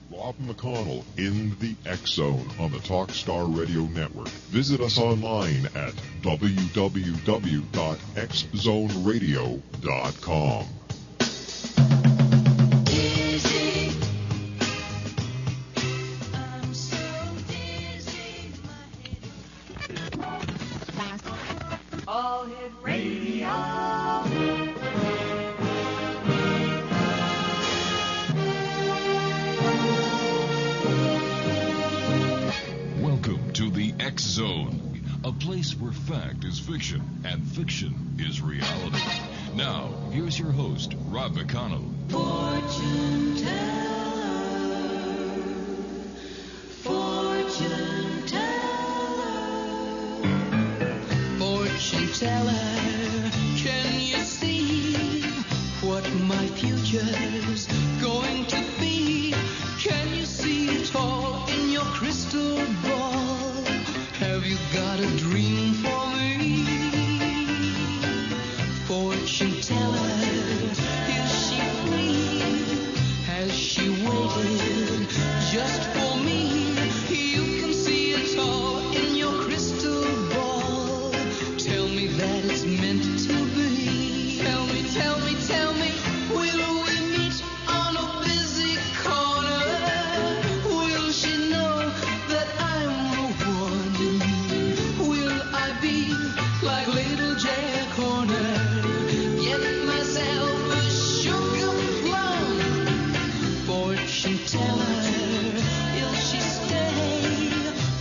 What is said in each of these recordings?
Rob McConnell in the X Zone on the Talkstar Radio Network. Visit us online at www.xzoneradio.com. All Hit Radio. Welcome to the X Zone, a place where fact is fiction and fiction is reality. Now, here's your host, Rob McConnell. Fortune teller, fortune teller, fortune teller, can you see what my future's going to be? Can you see it all in your crystal ball? Have you got a dream for me? Fortune teller, is she free? Has she waited just for me? You can see it all in your crystal ball. Tell me that it's meant to be. Tell me, tell me, tell me, will we meet on a busy corner? Will she know that I'm the one? Will I be like little Jack Horner? Get myself a sugar plum. Fortune teller, will she stay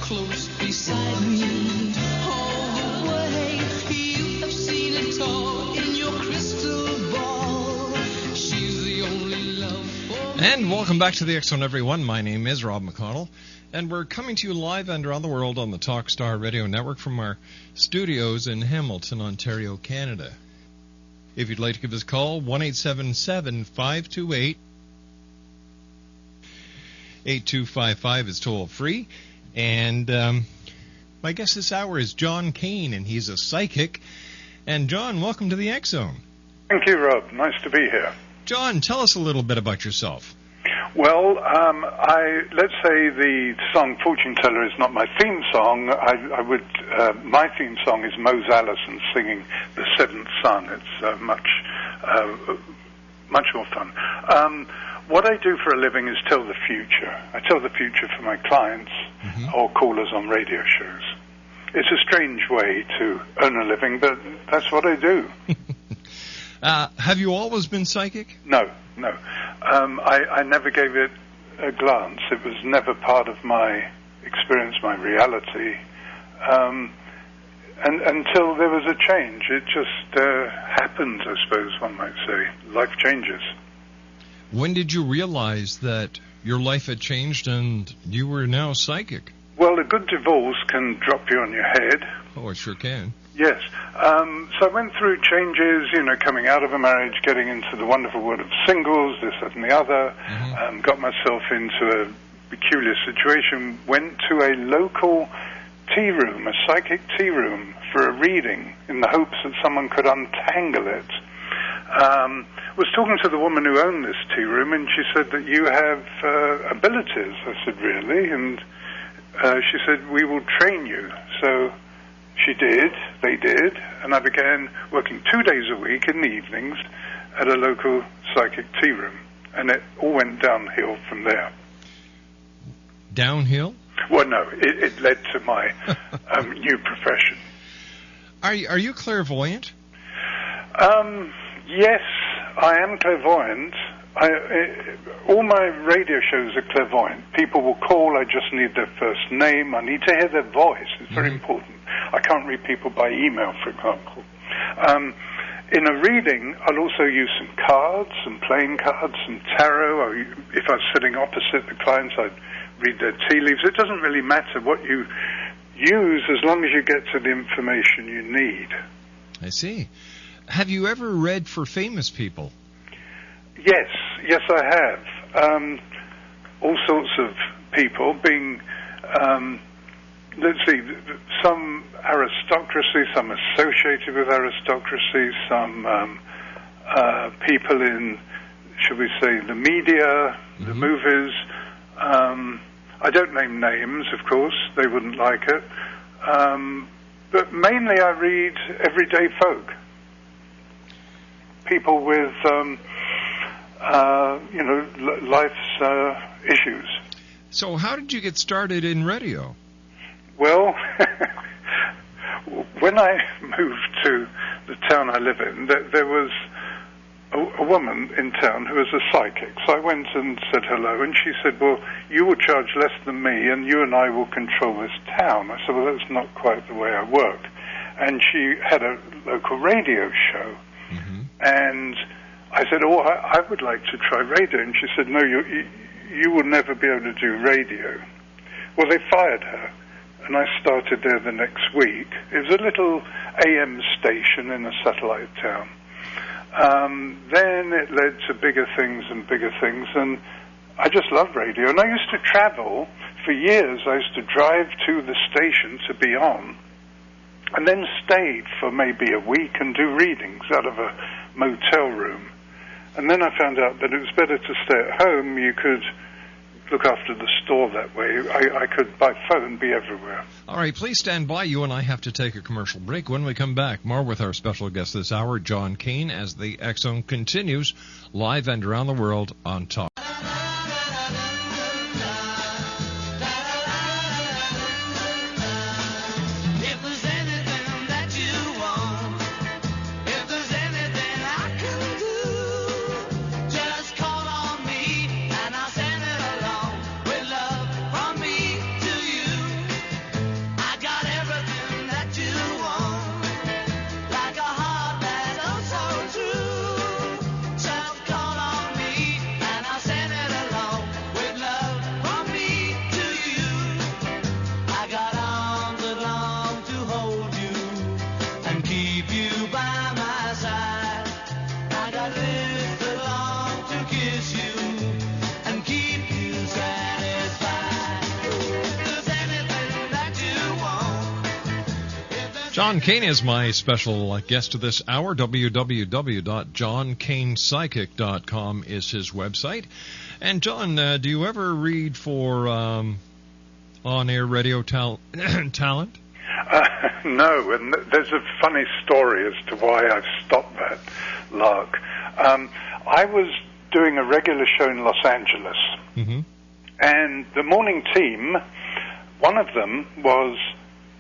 close beside me all the way? You have seen it all in your crystal ball. She's the only love for me. And welcome back to the X Zone, everyone. My name is Rob McConnell, and we're coming to you live and around the world on the Talkstar Radio Network from our studios in Hamilton, Ontario, Canada. If you'd like to give us a call, 1-877-528-8255 is toll-free. And my guest this hour is John KANE, and he's a psychic. And John, welcome to the X Zone. Thank you, Rob. Nice to be here. John, tell us a little bit about yourself. Well, let's say the song Fortune Teller is not my theme song. My theme song is Mose Allison singing The Seventh Son. It's much more fun. What I do for a living is tell the future. I tell the future for my clients or callers on radio shows. It's a strange way to earn a living, but that's what I do. Have you always been psychic? No. I never gave it a glance. It was never part of my experience, my reality. And until there was a change, it just happened, I suppose one might say. Life changes. When did you realize that your life had changed and you were now psychic? Well, a good divorce can drop you on your head. Oh, it sure can. Yes. So I went through changes, coming out of a marriage, getting into the wonderful world of singles, this, that, and the other. Got myself into a peculiar situation, went to a local tea room, a psychic tea room, for a reading in the hopes that someone could untangle it. Was talking to the woman who owned this tea room, and she said that you have abilities. I said, really? And she said, we will train you. So she did, they did, and I began working 2 days a week in the evenings at a local psychic tea room, and it all went downhill from there. Downhill? Well, no, it led to my new profession. Are you clairvoyant? Yes, I am clairvoyant. All my radio shows are clairvoyant. People will call, I just need their first name, I need to hear their voice. It's very important. I can't read people by email, for example. In a reading, I'll also use some cards, some playing cards, some tarot. Or if I was sitting opposite the clients, I'd read their tea leaves. It doesn't really matter what you use as long as you get to the information you need. I see. Have you ever read for famous people? Yes, I have. All sorts of people, being, let's see, some aristocracy, some associated with aristocracy, some people in, should we say, the media, the movies. I don't name names, of course. They wouldn't like it. But mainly I read everyday folk. People with, life's issues. So how did you get started in radio? Well, when I moved to the town I live in, there was a woman in town who was a psychic. So I went and said hello, and she said, well, you will charge less than me, and you and I will control this town. I said, well, that's not quite the way I work. And she had a local radio show. Mm-hmm. And I said, oh, I would like to try radio. And she said, no, you will never be able to do radio. Well, they fired her, and I started there the next week. It was a little AM station in a satellite town. Then it led to bigger things, and I just loved radio. And I used to travel for years. I used to drive to the station to be on, and then stayed for maybe a week and do readings out of a motel room. And then I found out that it was better to stay at home. You could look after the store that way. I could, by phone, be everywhere. All right, please stand by. You and I have to take a commercial break. When we come back, more with our special guest this hour, John KANE, as the X Zone continues live and around the world on Talk. John KANE is my special guest this hour. www.johnkanepsychic.com is his website. And John, do you ever read for on-air radio talent? No, and there's a funny story as to why I've stopped that lark. I was doing a regular show in Los Angeles, mm-hmm. and the morning team, one of them was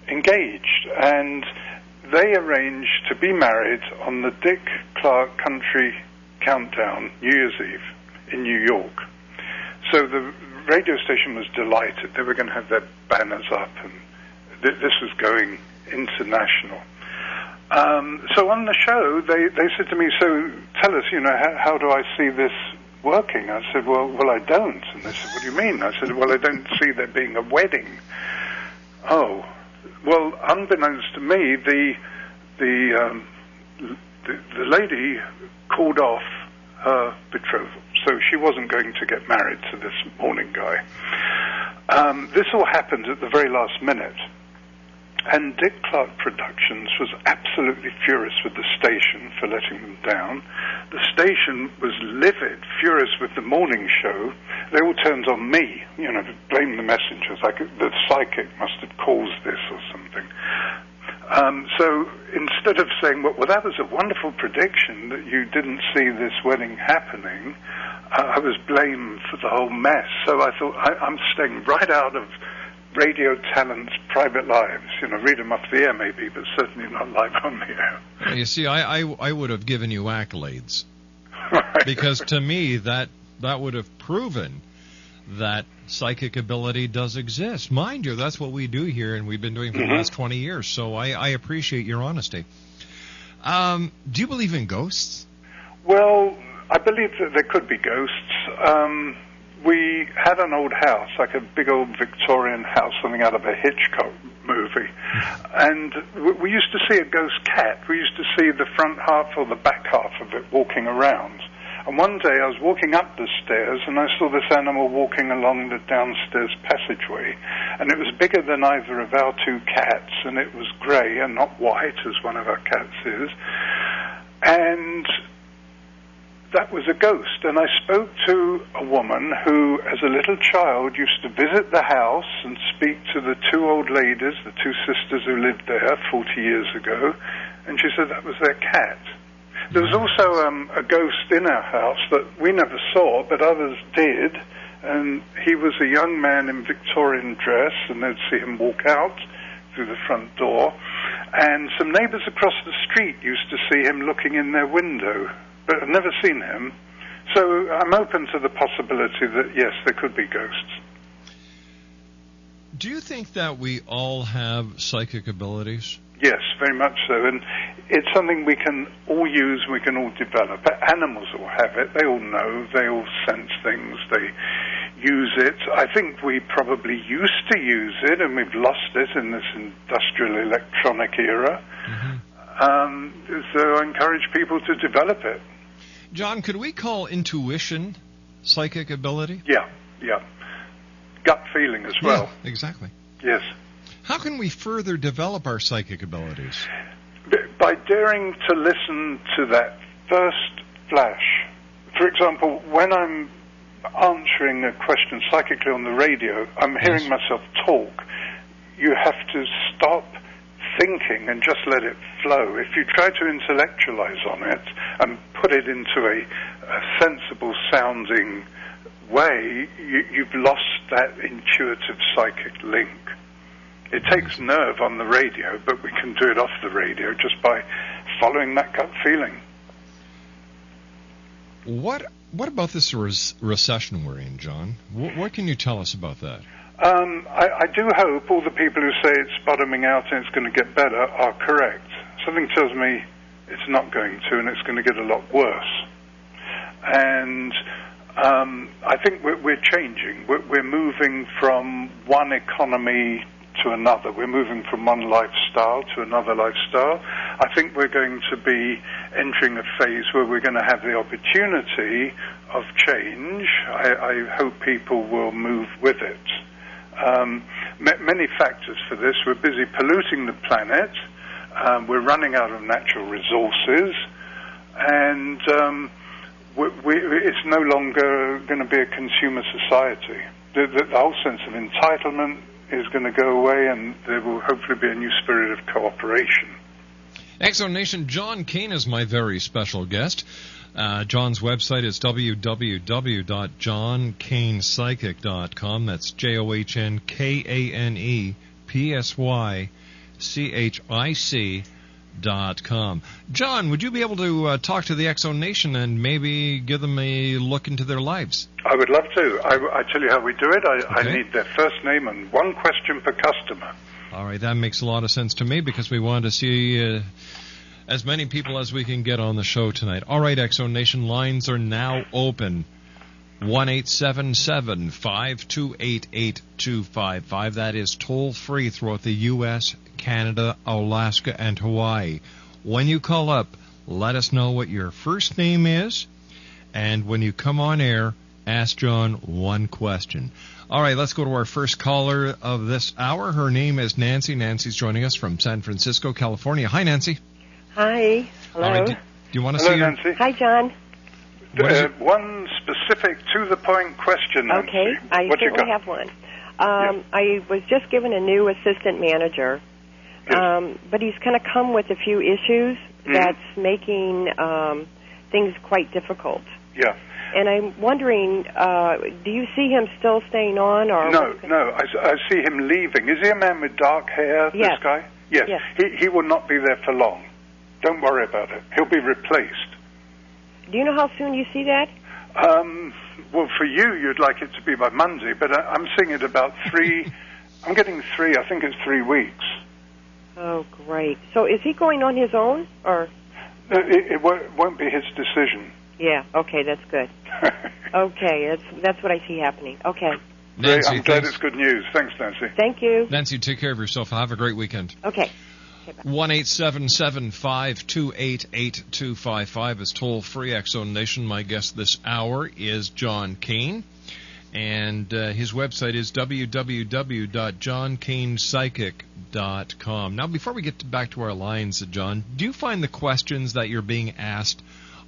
engaged, and they arranged to be married on the Dick Clark Country Countdown, New Year's Eve, in New York. So the radio station was delighted. They were going to have their banners up, and this was going international. So on the show, they said to me, so tell us, how do I see this working? I said, well, I don't. And they said, what do you mean? I said, well, I don't see there being a wedding. Oh, well, unbeknownst to me, the lady called off her betrothal, so she wasn't going to get married to this morning guy. This all happened at the very last minute, and Dick Clark Productions was absolutely furious with the station for letting them down. The station was livid, furious with the morning show. They all turned on me, blame the messengers. The psychic must have caused this or something. So instead of saying, well, that was a wonderful prediction that you didn't see this wedding happening, I was blamed for the whole mess. So I thought, I'm staying right out of radio talent's private lives. Read them off the air maybe, but certainly not live on the air. You see, I would have given you accolades. Right. Because to me, that would have proven that psychic ability does exist. Mind you, that's what we do here, and we've been doing for the last 20 years, so I appreciate your honesty. Do you believe in ghosts? Well, I believe that there could be ghosts. We had an old house, like a big old Victorian house, something out of a Hitchcock movie, and we used to see a ghost cat. We used to see the front half or the back half of it walking around. And one day I was walking up the stairs, and I saw this animal walking along the downstairs passageway, and it was bigger than either of our two cats, and it was grey and not white, as one of our cats is. And that was a ghost. And I spoke to a woman who, as a little child, used to visit the house and speak to the two old ladies, the two sisters who lived there 40 years ago, and she said that was their cat. There was also a ghost in our house that we never saw, but others did, and he was a young man in Victorian dress, and they'd see him walk out through the front door, and some neighbours across the street used to see him looking in their window, but I've never seen him. So I'm open to the possibility that, yes, there could be ghosts. Do you think that we all have psychic abilities? Yes, very much so. And it's something we can all use, we can all develop. Animals all have it. They all know. They all sense things. They use it. I think we probably used to use it, and we've lost it in this industrial electronic era. Mm-hmm. So I encourage people to develop it. John, could we call intuition psychic ability? Yeah. Gut feeling as well. Yeah, exactly. Yes. How can we further develop our psychic abilities? By daring to listen to that first flash. For example, when I'm answering a question psychically on the radio, I'm hearing myself talk. You have to stop thinking and just let it flow. If you try to intellectualize on it and put it into a sensible sounding way, you've lost that intuitive psychic link. It takes nerve on the radio, but we can do it off the radio just by following that gut feeling. What about this recession we're in, John? What can you tell us about that? I do hope all the people who say it's bottoming out and it's going to get better are correct. Something tells me it's not going to, and it's going to get a lot worse. And I think we're changing. We're moving from one economy to another. We're moving from one lifestyle to another lifestyle. I think we're going to be entering a phase where we're going to have the opportunity of change. I hope people will move with it. Many factors for this. We're busy polluting the planet. We're running out of natural resources. And it's no longer going to be a consumer society. The whole sense of entitlement is going to go away, and there will hopefully be a new spirit of cooperation. Exo Nation, John KANE is my very special guest. John's website is www.johnkanepsychic.com. That's JohnKanePsychic.com. John, would you be able to talk to the Exo Nation and maybe give them a look into their lives? I would love to. I tell you how we do it. I need their first name and one question per customer. All right, that makes a lot of sense to me because we want to see as many people as we can get on the show tonight. All right, Exo Nation, lines are now open. 1-877-528-8255. That is toll-free throughout the U.S., Canada, Alaska, and Hawaii. When you call up, let us know what your first name is, and when you come on air, ask John one question. All right, let's go to our first caller of this hour. Her name is Nancy. Nancy's joining us from San Francisco, California. Hi, Nancy. Hi. Hello. All right, do you want to Hello, see Nancy. Hi, John. One specific, to-the-point question, Nancy. Okay, I certainly have one. I was just given a new assistant manager, but he's kind of come with a few issues that's making things quite difficult. Yeah. And I'm wondering, do you see him still staying on? Or No. I see him leaving. Is he a man with dark hair, Yes. this guy? Yes. He will not be there for long. Don't worry about it. He'll be replaced. Do you know how soon you see that? Well, for you, you'd like it to be by Monday, but I'm seeing it about 3. I'm getting 3. I think it's 3 weeks. Oh, great. So is he going on his own, or? It won't be his decision. Yeah. Okay, that's good. Okay, that's what I see happening. Okay. Nancy, I'm glad it's good news. Thanks, Nancy. Thank you. Nancy, take care of yourself. Have a great weekend. Okay. 1-877-528-8255 is toll-free. Exo Nation. My guest this hour is John KANE, and his website is www.johnkanepsychic.com. Now, before we get back to our lines, John, do you find the questions that you're being asked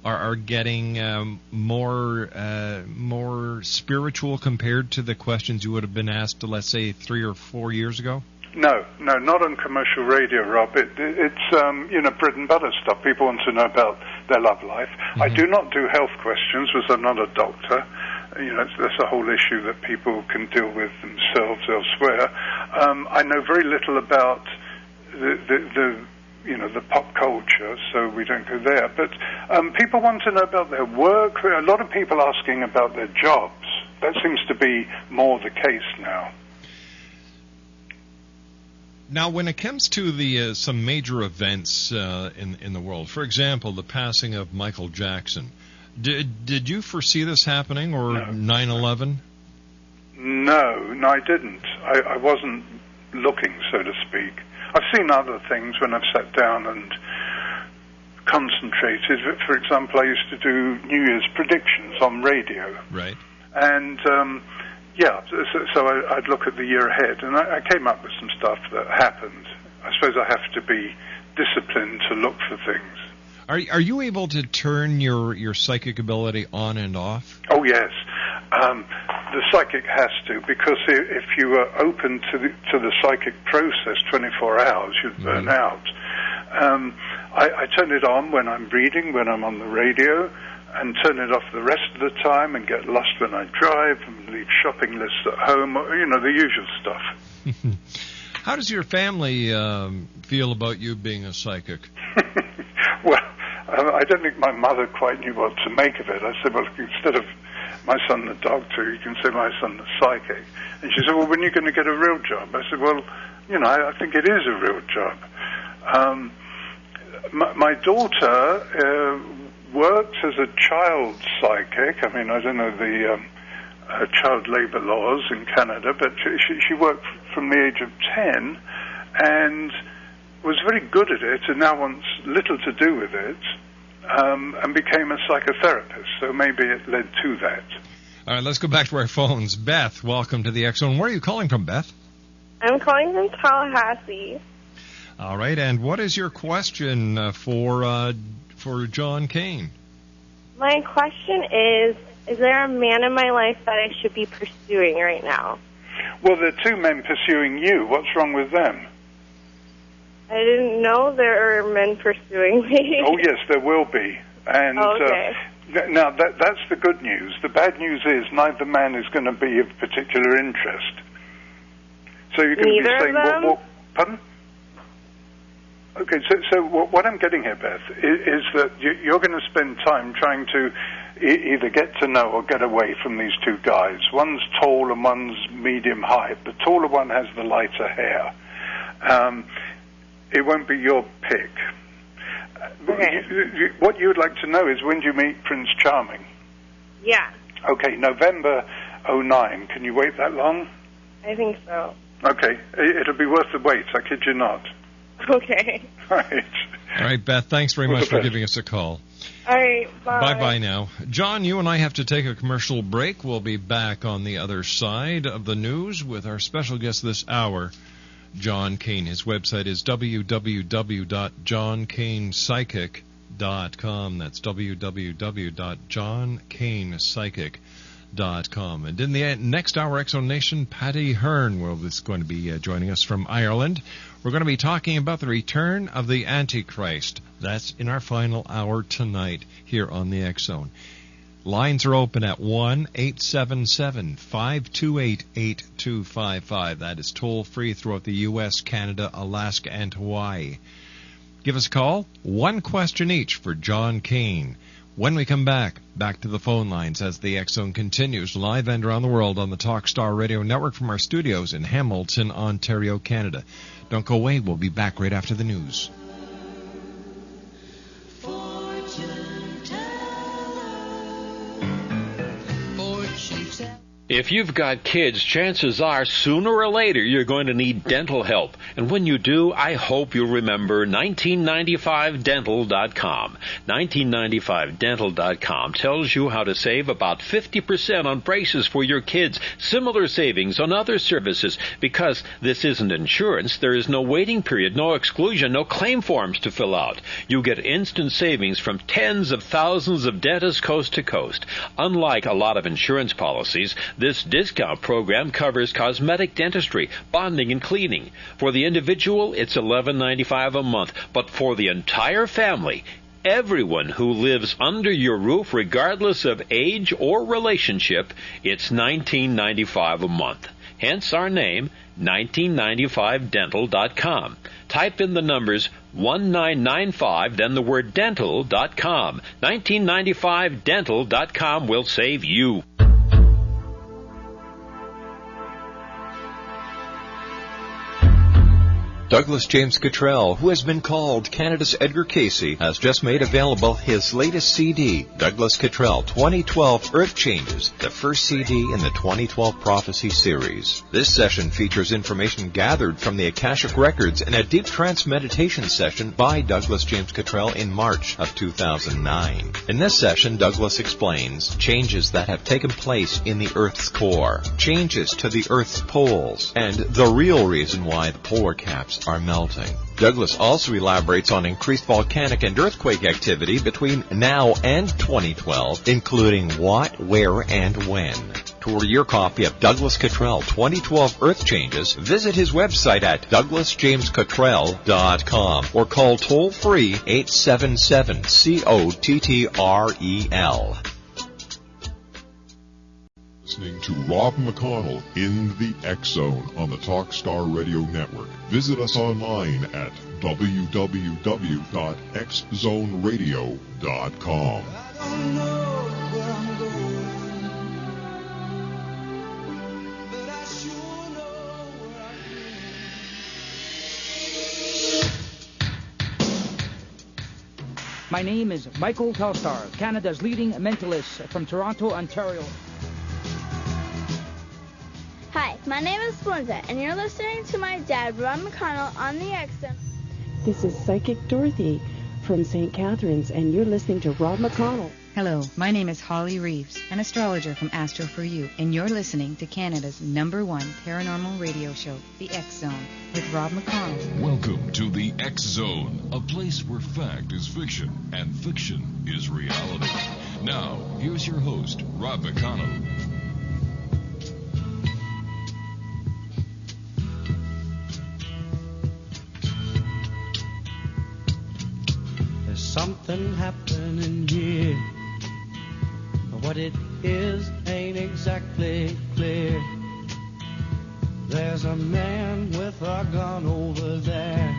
are getting more spiritual compared to the questions you would have been asked, let's say, 3 or 4 years ago? No, not on commercial radio, Rob. It's bread and butter stuff. People want to know about their love life. Mm-hmm. I do not do health questions because I'm not a doctor. That's a whole issue that people can deal with themselves elsewhere. I know very little about the pop culture, so we don't go there. But people want to know about their work. A lot of people asking about their jobs. That seems to be more the case now. Now, when it comes to the some major events in the world, for example, the passing of Michael Jackson, did you foresee this happening, or 9/11? No, I didn't. I wasn't looking, so to speak. I've seen other things when I've sat down and concentrated. For example, I used to do New Year's predictions on radio. Right. And so I'd look at the year ahead, and I came up with some stuff that happened. I suppose I have to be disciplined to look for things. Are you able to turn your psychic ability on and off? Oh, yes. The psychic has to, because if you are open to the psychic process 24 hours, you'd burn out. I turn it on when I'm reading, when I'm on the radio, and turn it off the rest of the time, and get lost when I drive, and leave shopping lists at home, the usual stuff. How does your family feel about you being a psychic? Well, I don't think my mother quite knew what to make of it. I said, well, instead of my son the doctor, you can say my son the psychic. And she said, well, when are you going to get a real job? I said, well, I think it is a real job. My daughter works as a child psychic. I mean, I don't know the child labor laws in Canada, but she worked from the age of 10 and was very good at it, and now wants little to do with it, and became a psychotherapist. So maybe it led to that. All right, let's go back to our phones. Beth, welcome to the X-Zone. Where are you calling from, Beth? I'm calling from Tallahassee. All right, and what is your question for John KANE? My question is there a man in my life that I should be pursuing right now? Well, there are two men pursuing you. What's wrong with them? I didn't know there were men pursuing me. Oh, yes, there will be. And okay. Now, that's the good news. The bad news is neither man is going to be of particular interest. So you're going to be saying, what, pardon? Okay, so what I'm getting here, Beth, is that you're going to spend time trying to either get to know or get away from these two guys. One's tall and one's medium height. The taller one has the lighter hair. It won't be your pick. Okay. What you would like to know is, when do you meet Prince Charming? Yeah. Okay, November 2009. Can you wait that long? I think so. Okay, it'll be worth the wait, I kid you not. Okay. Right. All right, Beth, thanks very much for giving us a call. All right, bye. Bye-bye now. John, you and I have to take a commercial break. We'll be back on the other side of the news with our special guest this hour, John KANE. His website is www.johnkanepsychic.com. That's www.johnkanepsychic.com. And in the next hour, X-Zone Nation, Patty Hearn is going to be joining us from Ireland. We're going to be talking about the return of the Antichrist. That's in our final hour tonight here on the X-Zone. Lines are open at 1-877-528-8255. That is toll-free throughout the U.S., Canada, Alaska, and Hawaii. Give us a call. One question each for John KANE. When we come back to the phone lines as the X-Zone continues live and around the world on the Talkstar Radio Network from our studios in Hamilton, Ontario, Canada. Don't go away. We'll be back right after the news. If you've got kids, chances are sooner or later you're going to need dental help. And when you do, I hope you'll remember 1995dental.com. 1995dental.com tells you how to save about 50% on braces for your kids. Similar savings on other services. Because this isn't insurance, there is no waiting period, no exclusion, no claim forms to fill out. You get instant savings from tens of thousands of dentists coast to coast. Unlike a lot of insurance policies, this discount program covers cosmetic dentistry, bonding, and cleaning. For the individual, it's $11.95 a month, but for the entire family, everyone who lives under your roof, regardless of age or relationship, it's $19.95 a month. Hence our name, 1995dental.com. Type in the numbers 1995, then the word dental.com. 1995dental.com will save you. Douglas James Cottrell, who has been called Canada's Edgar Casey, has just made available his latest CD, Douglas Cottrell 2012 Earth Changes, the first CD in the 2012 Prophecy series. This session features information gathered from the Akashic Records in a deep trance meditation session by Douglas James Cottrell in March of 2009. In this session, Douglas explains changes that have taken place in the Earth's core, changes to the Earth's poles, and the real reason why the polar caps are melting. Douglas also elaborates on increased volcanic and earthquake activity between now and 2012, including what, where, and when. To order your copy of Douglas Cottrell 2012 Earth Changes, visit his website at douglasjamescottrell.com or call toll-free 877-COTTREL. Listening to Rob McConnell in the X Zone on the Talkstar Radio Network. Visit us online at www.xzoneradio.com. I don't know where I'm going, but I sure know where I've been. My name is Michael Telstar, Canada's leading mentalist from Toronto, Ontario. Hi, my name is Belinda, and you're listening to my dad, Rob McConnell, on the X Zone. This is Psychic Dorothy from St. Catharines, and you're listening to Rob McConnell. Hello, my name is Holly Reeves, an astrologer from Astro For You, and you're listening to Canada's #1 paranormal radio show, The X Zone, with Rob McConnell. Welcome to The X Zone, a place where fact is fiction and fiction is reality. Now, here's your host, Rob McConnell. Something happening here. What it is ain't exactly clear. There's a man with a gun over there,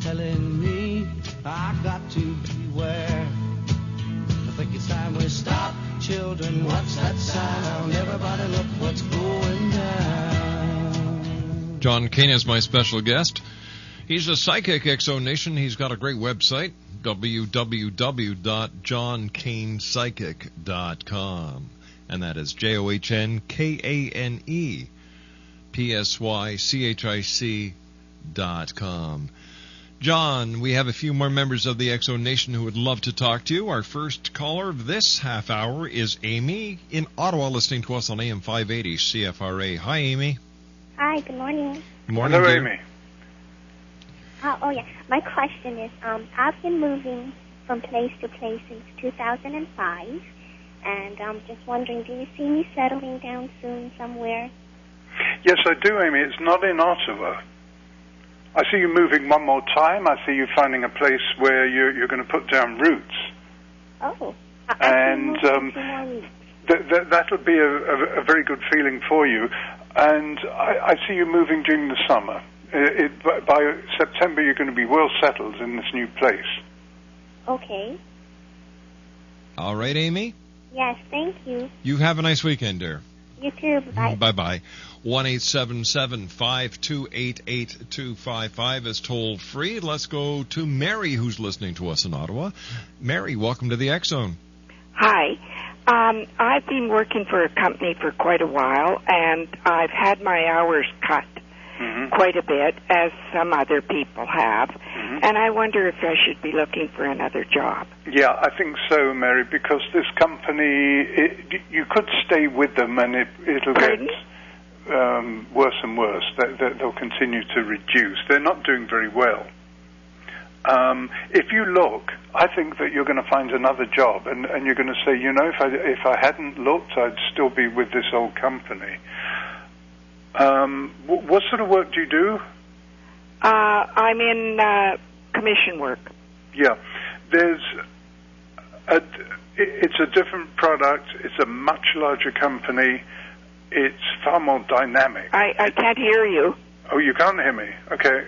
telling me I got to beware. I think it's time we stop. Children, what's that sound? Everybody look what's going down. John KANE is my special guest. He's a psychic, Exonation. He's got a great website, www.johnkanepsychic.com. And that is JohnKanePsychic.com. John, we have a few more members of the Exonation who would love to talk to you. Our first caller of this half hour is Amy in Ottawa, listening to us on AM 580 CFRA. Hi, Amy. Hi, good morning. Good morning, Hello, dear. Amy. Oh, yeah. My question is, I've been moving from place to place since 2005, and I'm just wondering, do you see me settling down soon somewhere? Yes, I do, Amy. It's not in Ottawa. I see you moving one more time. I see you finding a place where you're going to put down roots. Oh. And that'll be a very good feeling for you. And I see you moving during the summer. By September, you're going to be well settled in this new place. Okay. All right, Amy? Yes, thank you. You have a nice weekend, dear. You too. Bye. Bye-bye. 1-877-528-8255 is toll free. Let's go to Mary, who's listening to us in Ottawa. Mary, welcome to the X Zone. Hi. I've been working for a company for quite a while, and I've had my hours cut quite a bit, as some other people have. And I wonder if I should be looking for another job. Yeah, I think so, Mary, because this company, you could stay with them and it'll get worse and worse. They'll continue to reduce. They're not doing very well. If you look, I think that you're going to find another job, and you're going to say, you know, if I hadn't looked, I'd still be with this old company. What sort of work do you do? I'm in commission work. Yeah. It's a different product. It's a much larger company. It's far more dynamic. I can't hear you. Oh, you can't hear me? Okay.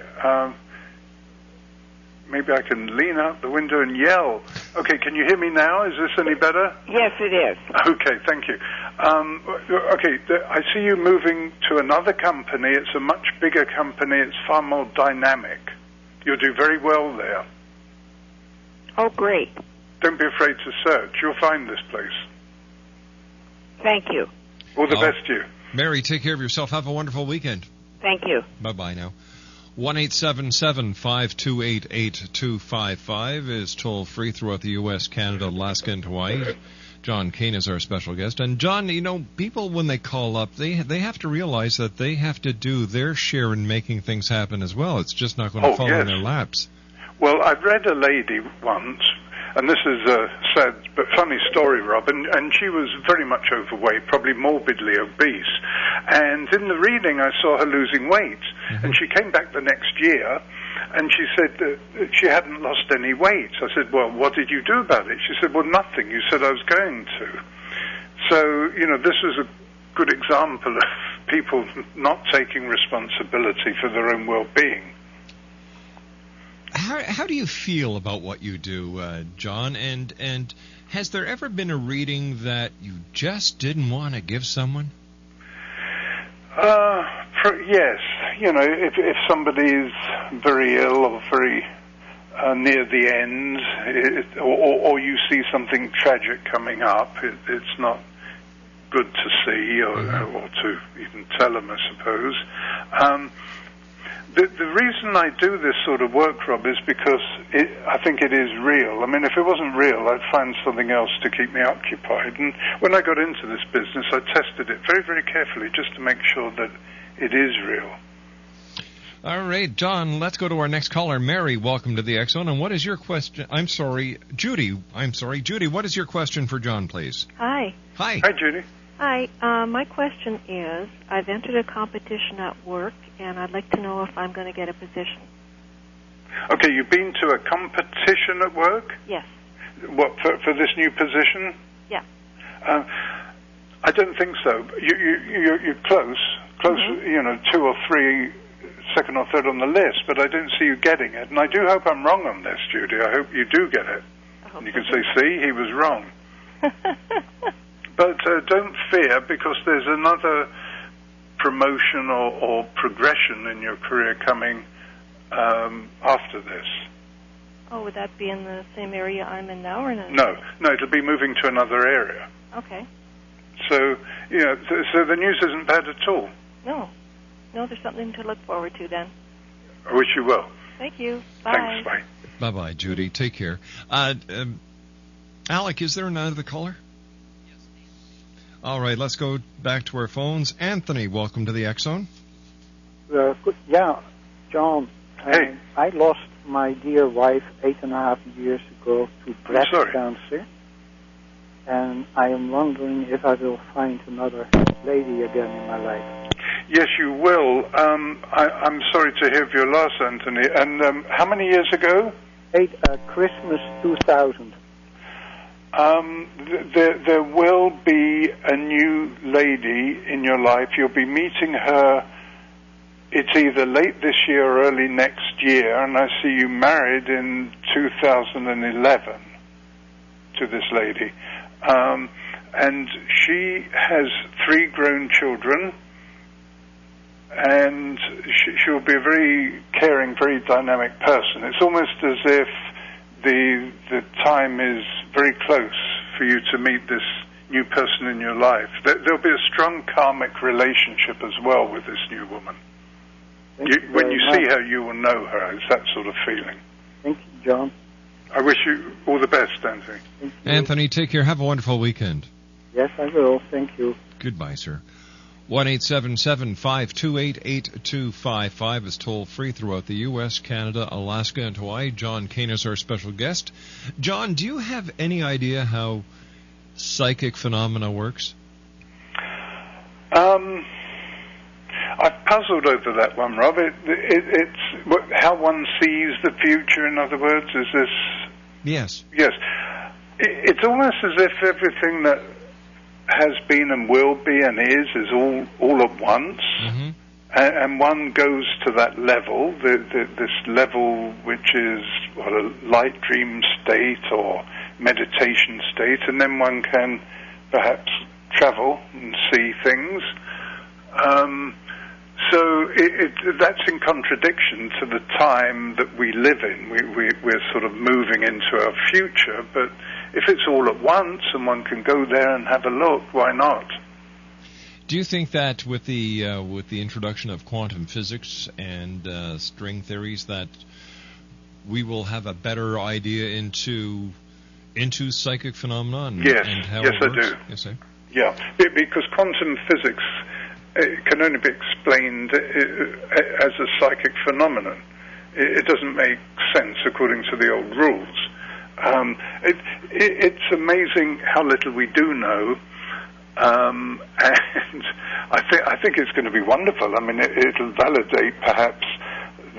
Maybe I can lean out the window and yell. Okay, can you hear me now? Is this any better? Yes, it is. Okay, thank you. Okay, I see you moving to another company. It's a much bigger company. It's far more dynamic. You'll do very well there. Oh, great. Don't be afraid to search. You'll find this place. Thank you. All the best to you. Mary, take care of yourself. Have a wonderful weekend. Thank you. Bye-bye now. 1-877-528-8255 is toll-free throughout the U.S., Canada, Alaska, and Hawaii. John KANE is our special guest. And, John, you know, people, when they call up, they have to realize that they have to do their share in making things happen as well. It's just not going to fall in their laps. Well, I read a lady once, and this is a sad but funny story, Rob, and she was very much overweight, probably morbidly obese. And in the reading, I saw her losing weight. And she came back the next year, and she said that she hadn't lost any weight. I said, well, what did you do about it? She said, well, nothing. You said I was going to. So, you know, this was a good example of people not taking responsibility for their own well-being. How do you feel about what you do, John? And has there ever been a reading that you just didn't want to give someone? Yes. You know, if somebody's very ill or very near the end, or you see something tragic coming up, it's not good to see or to even tell them, I suppose. The reason I do this sort of work, Rob, is because I think it is real. I mean, if it wasn't real, I'd find something else to keep me occupied. And when I got into this business, I tested it very, very carefully just to make sure that it is real. All right, John, let's go to our next caller. Mary, welcome to the X-Zone. And what is your question? Judy, what is your question for John, please? Hi. Hi, Judy. Hi. My question is, I've entered a competition at work, and I'd like to know if I'm going to get a position. Okay, you've been to a competition at work? Yes. What, for this new position? Yeah. I don't think so. You're close, you know, 2 or 3, second or third on the list, but I don't see you getting it. And I do hope I'm wrong on this, Judy. I hope you do get it. And you can say, see, he was wrong. But don't fear, because there's another promotion or progression in your career coming after this. Oh, would that be in the same area I'm in now, or not? No, it'll be moving to another area. Okay. So, you know, so the news isn't bad at all. No, there's something to look forward to then. I wish you well. Thank you. Bye. Thanks, bye. Bye-bye, Judy. Take care. Alec, is there another caller? Yes. All right, let's go back to our phones. Anthony, welcome to the X-Zone. Yeah, John. Hey. I lost my dear wife 8.5 years ago to breast cancer. And I am wondering if I will find another lady again in my life. Yes, you will. I'm sorry to hear of your loss, Anthony. And how many years ago? Christmas 2000. There will be a new lady in your life. You'll be meeting her. It's either late this year or early next year, and I see you married in 2011 to this lady. And she has 3 grown children, and she'll be a very caring, very dynamic person. It's almost as if the time is very close for you to meet this new person in your life. There'll be a strong karmic relationship as well with this new woman. When you see her, you will know her. It's that sort of feeling. Thank you, John. I wish you all the best, Anthony. Anthony, take care. Have a wonderful weekend. Yes, I will. Thank you. Goodbye, sir. 1-877-528-8255 is toll-free throughout the U.S., Canada, Alaska, and Hawaii. John KANE is our special guest. John, do you have any idea how psychic phenomena works? I've puzzled over that one, Rob. It's how one sees the future, in other words. Is this... Yes. Yes. It's almost as if everything that has been and will be and is all at once. Mm-hmm. And one goes to that level, this level which is a light dream state or meditation state, and then one can perhaps travel and see things. So that's in contradiction to the time that we live in. We're sort of moving into our future, but if it's all at once and one can go there and have a look, why not? Do you think that with the introduction of quantum physics and string theories that we will have a better idea into psychic phenomena and how it works? I do. Yes, I do. Yeah, because quantum physics can only be explained as a psychic phenomenon. It doesn't make sense according to the old rules. It's amazing how little we do know, and I think it's going to be wonderful. I mean, it'll validate perhaps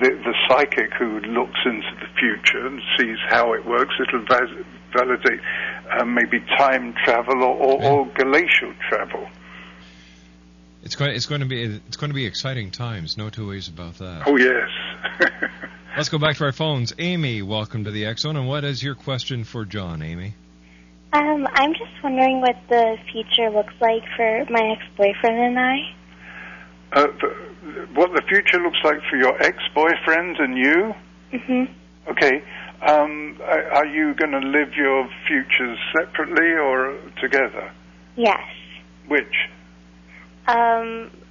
the psychic who looks into the future and sees how it works. It'll validate maybe time travel or glacial travel. It's going to be exciting times. No two ways about that. Oh yes. Let's go back to our phones. Amy, welcome to the X-Zone. And what is your question for John, Amy? I'm just wondering what the future looks like for my ex-boyfriend and I. What the future looks like for your ex-boyfriend and you? Mm-hmm. Okay. Are you going to live your futures separately or together? Yes. Which?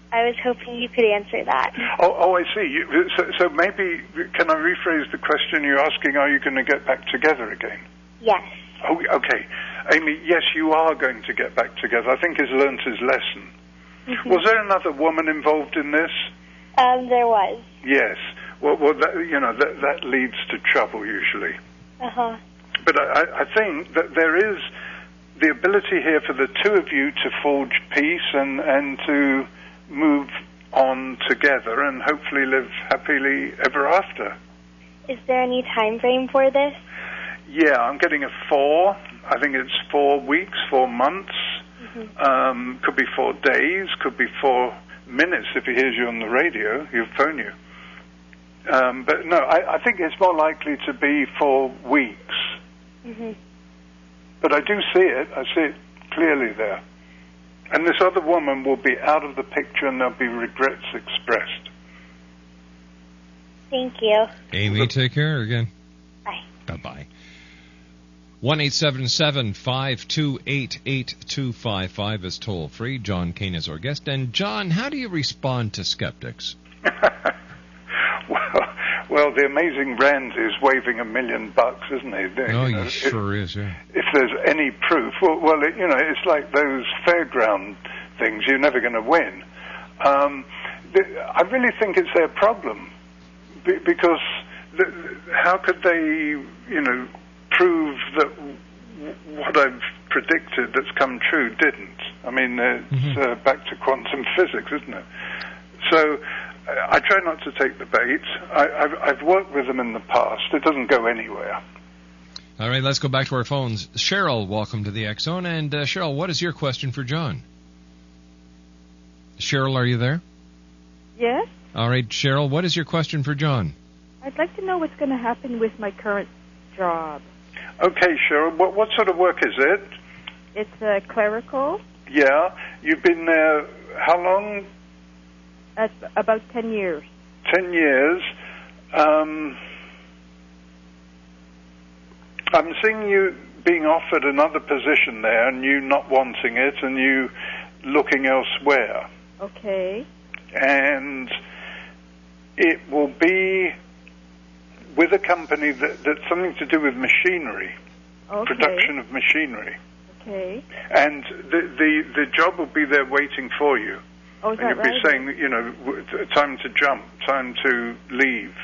I was hoping you could answer that. Oh, I see. So maybe, can I rephrase the question you're asking? Are you going to get back together again? Yes. Oh, okay. Amy, yes, you are going to get back together. I think he's learnt his lesson. Mm-hmm. Was there another woman involved in this? There was. Yes. Well, that leads to trouble usually. Uh-huh. But I think that there is the ability here for the two of you to forge peace and to move on together and hopefully live happily ever after. Is there any time frame for this? Yeah, I'm getting a 4. I think it's 4 weeks, 4 months. Mm-hmm. Could be 4 days, could be 4 minutes if he hears you on the radio, he'll phone you. But no, I think it's more likely to be 4 weeks. Mm-hmm. But I do see it. I see it clearly there. And this other woman will be out of the picture and there'll be regrets expressed. Thank you. Amy, take care again. Bye. Bye-bye. 1-877-528-8255 is toll-free. John KANE is our guest. And, John, how do you respond to skeptics? Well, the amazing Rand is waving $1 million, isn't he? He sure is, yeah. If there's any proof, well, it's like those fairground things. You're never going to win. I really think it's their problem because how could they, prove that what I've predicted that's come true didn't? I mean, it's back to quantum physics, isn't it? So I try not to take the bait. I've worked with them in the past. It doesn't go anywhere. All right, let's go back to our phones. Cheryl, welcome to the X-Zone. And Cheryl, what is your question for John? Cheryl, are you there? Yes. All right, Cheryl, what is your question for John? I'd like to know what's going to happen with my current job. Okay, Cheryl, what sort of work is it? It's clerical. Yeah. You've been there how long? About 10 years. 10 years. I'm seeing you being offered another position there and you not wanting it and you looking elsewhere. Okay. And it will be with a company that's something to do with machinery, production of machinery. Okay. And the job will be there waiting for you. Oh, is and that you'll right? be saying, time to jump, time to leave.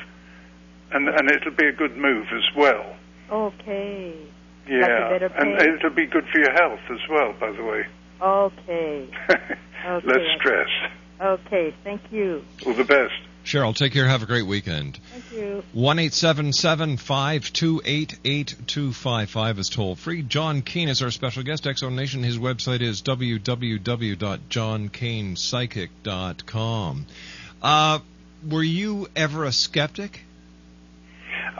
And it'll be a good move as well. Okay. Yeah. Like a better pay? And it'll be good for your health as well, by the way. Okay. Less stress. Okay, thank you. All the best. Cheryl, take care. Have a great weekend. Thank you. 1-877-528-8255 is toll free. John KANE is our special guest. X-Zone Nation, his website is www.johnkanepsychic.com. Were you ever a skeptic?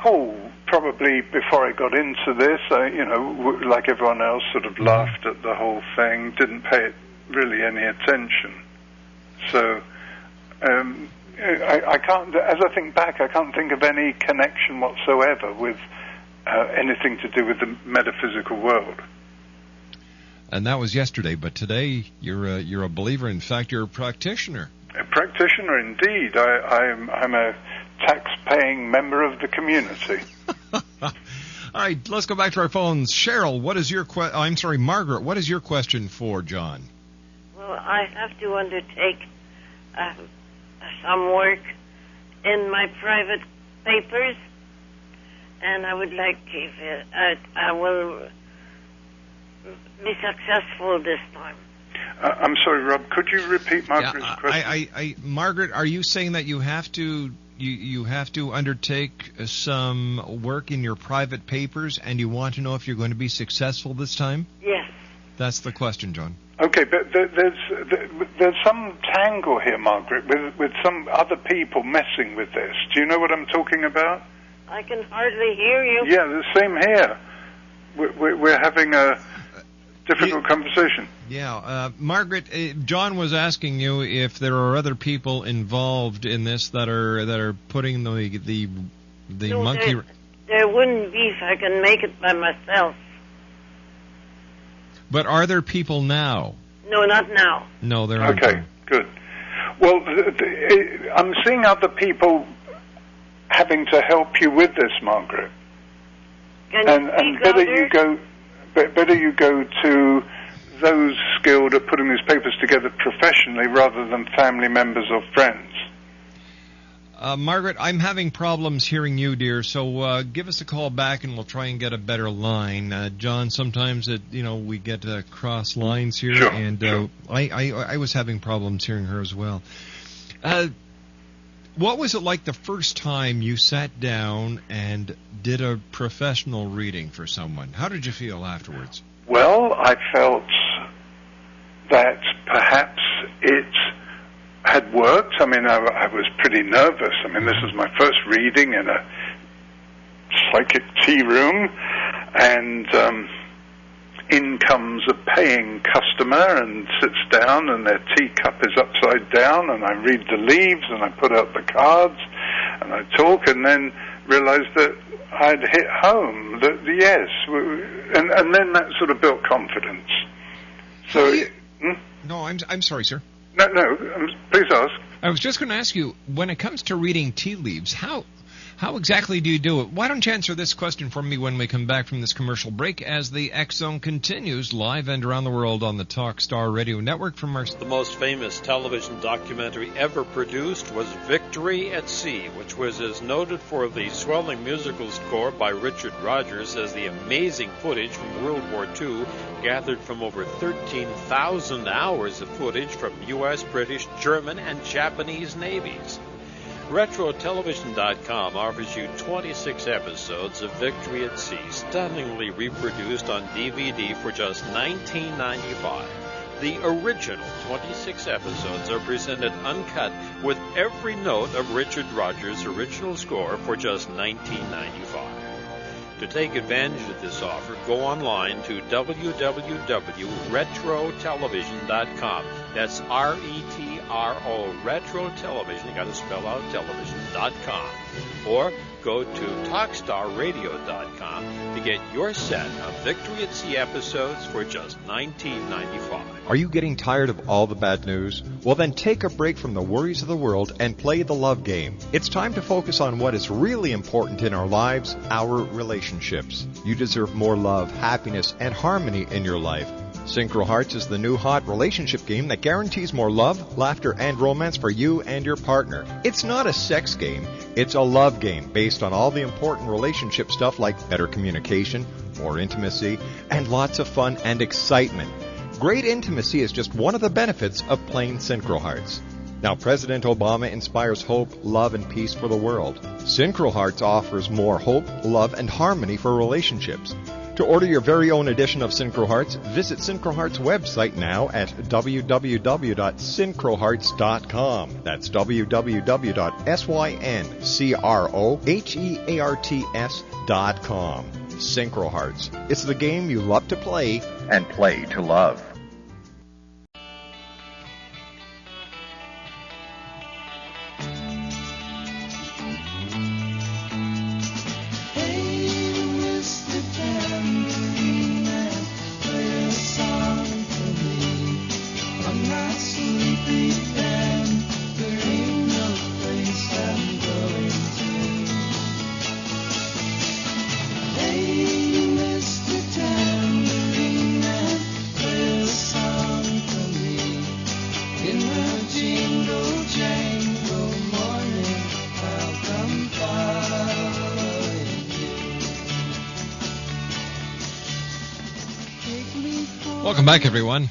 Oh, probably before I got into this, like everyone else, sort of laughed at the whole thing, didn't pay it really any attention. So, I can't, as I think back, I can't think of any connection whatsoever with anything to do with the metaphysical world. And that was yesterday, but today you're a believer. In fact, you're a practitioner. A practitioner, indeed. I'm a tax-paying member of the community. All right, let's go back to our phones. Cheryl, what is your Margaret, what is your question for John? Well, I have to undertake some work in my private papers, and I would like if I will be successful this time. I'm sorry, Rob, could you repeat Margaret's question? Margaret, are you saying that you have to undertake some work in your private papers, and you want to know if you're going to be successful this time? Yes. That's the question, John. Okay, but there's some tangle here, Margaret, with some other people messing with this. Do you know what I'm talking about? I can hardly hear you. Yeah, the same here. We're having a difficult conversation. Yeah, Margaret, John was asking you if there are other people involved in this that are putting the monkey. There wouldn't be if I can make it by myself. But are there people now? No, not now. No, there aren't. Okay, good. Well, I'm seeing other people having to help you with this, Margaret. And better you go to those skilled at putting these papers together professionally rather than family members or friends. Margaret, I'm having problems hearing you, dear, so give us a call back and we'll try and get a better line. John, sometimes we get cross lines here, sure, and sure. I was having problems hearing her as well. What was it like the first time you sat down and did a professional reading for someone? How did you feel afterwards? Well, I felt that perhaps it had worked. I mean, I was pretty nervous. I mean, this was my first reading in a psychic tea room, and in comes a paying customer and sits down, and their teacup is upside down, and I read the leaves, and I put out the cards, and I talk, and then realized that I'd hit home, that yes, and then that sort of built confidence. So, No, I'm sorry, sir. No, please ask. I was just going to ask you, when it comes to reading tea leaves, how exactly do you do it? Why don't you answer this question for me when we come back from this commercial break as the X-Zone continues live and around the world on the Talkstar Radio Network from our... The most famous television documentary ever produced was Victory at Sea, which was as noted for the swelling musical score by Richard Rodgers as the amazing footage from World War II gathered from over 13,000 hours of footage from U.S., British, German, and Japanese navies. RetroTelevision.com offers you 26 episodes of Victory at Sea, stunningly reproduced on DVD for just $19.95. The original 26 episodes are presented uncut with every note of Richard Rodgers' original score for just $19.95. To take advantage of this offer, go online to www.retrotelevision.com. That's R-E-T-R-O, retrotelevision, you got to spell out television.com. or go to talkstarradio.com to get your set of Victory at Sea episodes for just $19.95. Are you getting tired of all the bad news? Well, then take a break from the worries of the world and play the love game. It's time to focus on what is really important in our lives, our relationships. You deserve more love, happiness, and harmony in your life. Synchro Hearts is the new hot relationship game that guarantees more love, laughter, and romance for you and your partner. It's not a sex game, it's a love game based on all the important relationship stuff like better communication, more intimacy, and lots of fun and excitement. Great intimacy is just one of the benefits of playing Synchro Hearts. Now, President Obama inspires hope, love, and peace for the world. Synchro Hearts offers more hope, love, and harmony for relationships. To order your very own edition of Synchro Hearts, visit Synchro Hearts' website now at www.syncrohearts.com. That's www.syncrohearts.com. Synchro Hearts. It's the game you love to play and play to love. Welcome back, everyone.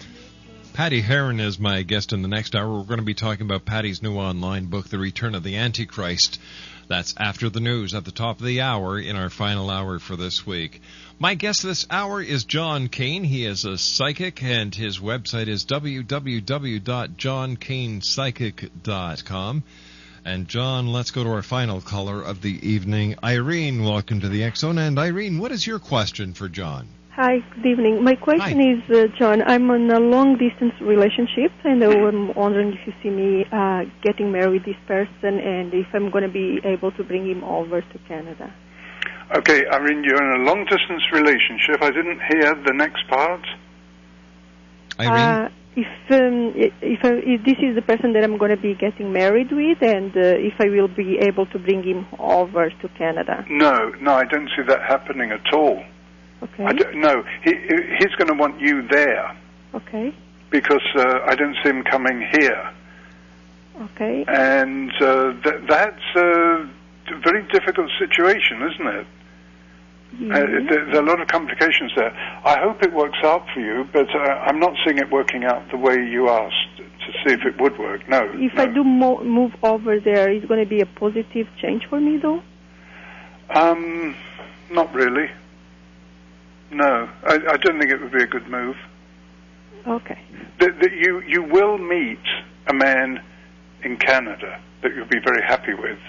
Patty Heron is my guest in the next hour. We're going to be talking about Patty's new online book, The Return of the Antichrist. That's after the news at the top of the hour in our final hour for this week. My guest this hour is John KANE. He is a psychic, and his website is www.johnkanepsychic.com. And, John, let's go to our final caller of the evening. Irene, welcome to the X-Zone. And, Irene, what is your question for John? Hi, good evening. My question is, John, I'm in a long-distance relationship, and I'm wondering if you see me getting married with this person and if I'm going to be able to bring him over to Canada. Okay, Irene, you're in a long-distance relationship. I didn't hear the next part. Irene? If this is the person that I'm going to be getting married with, and if I will be able to bring him over to Canada. No, I don't see that happening at all. Okay. No, he's going to want you there. Okay. Because I don't see him coming here. Okay. And that's a very difficult situation, isn't it? There are a lot of complications there. I hope it works out for you, but I'm not seeing it working out the way you asked to see if it would work. No. If I do move over there, is it going to be a positive change for me, though? Not really. No, I don't think it would be a good move. Okay. You will meet a man in Canada that you'll be very happy with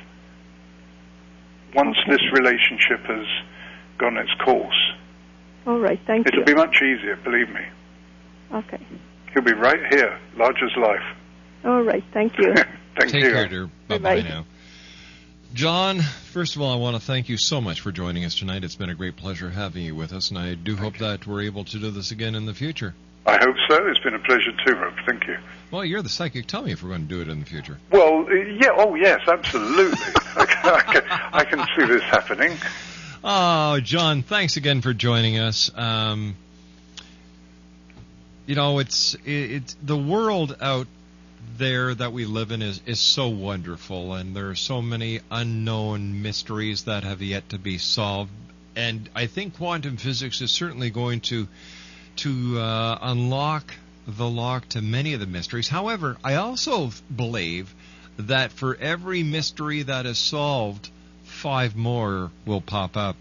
once this relationship has gone its course. All right, thank you. It'll be much easier, believe me. Okay. He'll be right here, large as life. All right, thank you. Thank you. Take care, dear. Bye-bye now. John, first of all, I want to thank you so much for joining us tonight. It's been a great pleasure having you with us, and I do hope that we're able to do this again in the future. I hope so. It's been a pleasure too, Rob. Thank you. Well, you're the psychic. Tell me if we're going to do it in the future. Well, yeah. Oh, yes, absolutely. I can see this happening. Oh, John, thanks again for joining us. It's the world out there that we live in is so wonderful, and there are so many unknown mysteries that have yet to be solved, and I think quantum physics is certainly going to unlock the lock to many of the mysteries. However, I also believe that for every mystery that is solved, 5 more will pop up.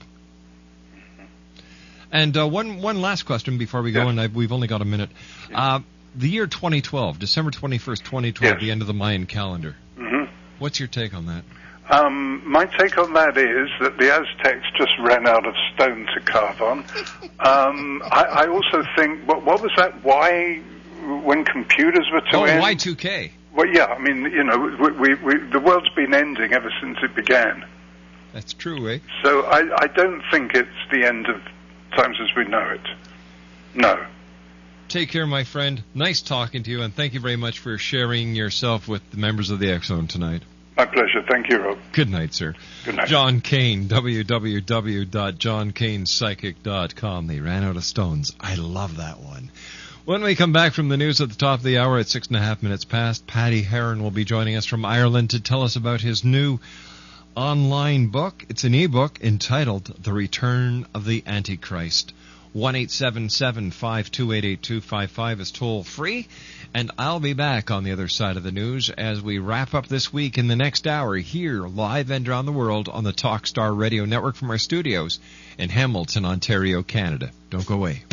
And one last question before we go, and we've only got a minute. The year 2012, December 21st, 2012, the end of the Mayan calendar. Mm-hmm. What's your take on that? My take on that is that the Aztecs just ran out of stone to carve on. I also think, what was that? Why, when computers were to end? Y2K. Well, yeah, I mean, the world's been ending ever since it began. That's true, eh? So I don't think it's the end of times as we know it. No. Take care, my friend. Nice talking to you, and thank you very much for sharing yourself with the members of the X-Zone tonight. My pleasure. Thank you, Rob. Good night, sir. Good night. John KANE, www.johnkanepsychic.com. They ran out of stones. I love that one. When we come back from the news at the top of the hour at 6.5 minutes past, Paddy Heron will be joining us from Ireland to tell us about his new online book. It's an e-book entitled The Return of the Antichrist. 1-877-528-8255 is toll free, and I'll be back on the other side of the news as we wrap up this week in the next hour here live and around the world on the Talkstar Radio Network from our studios in Hamilton, Ontario, Canada. Don't go away.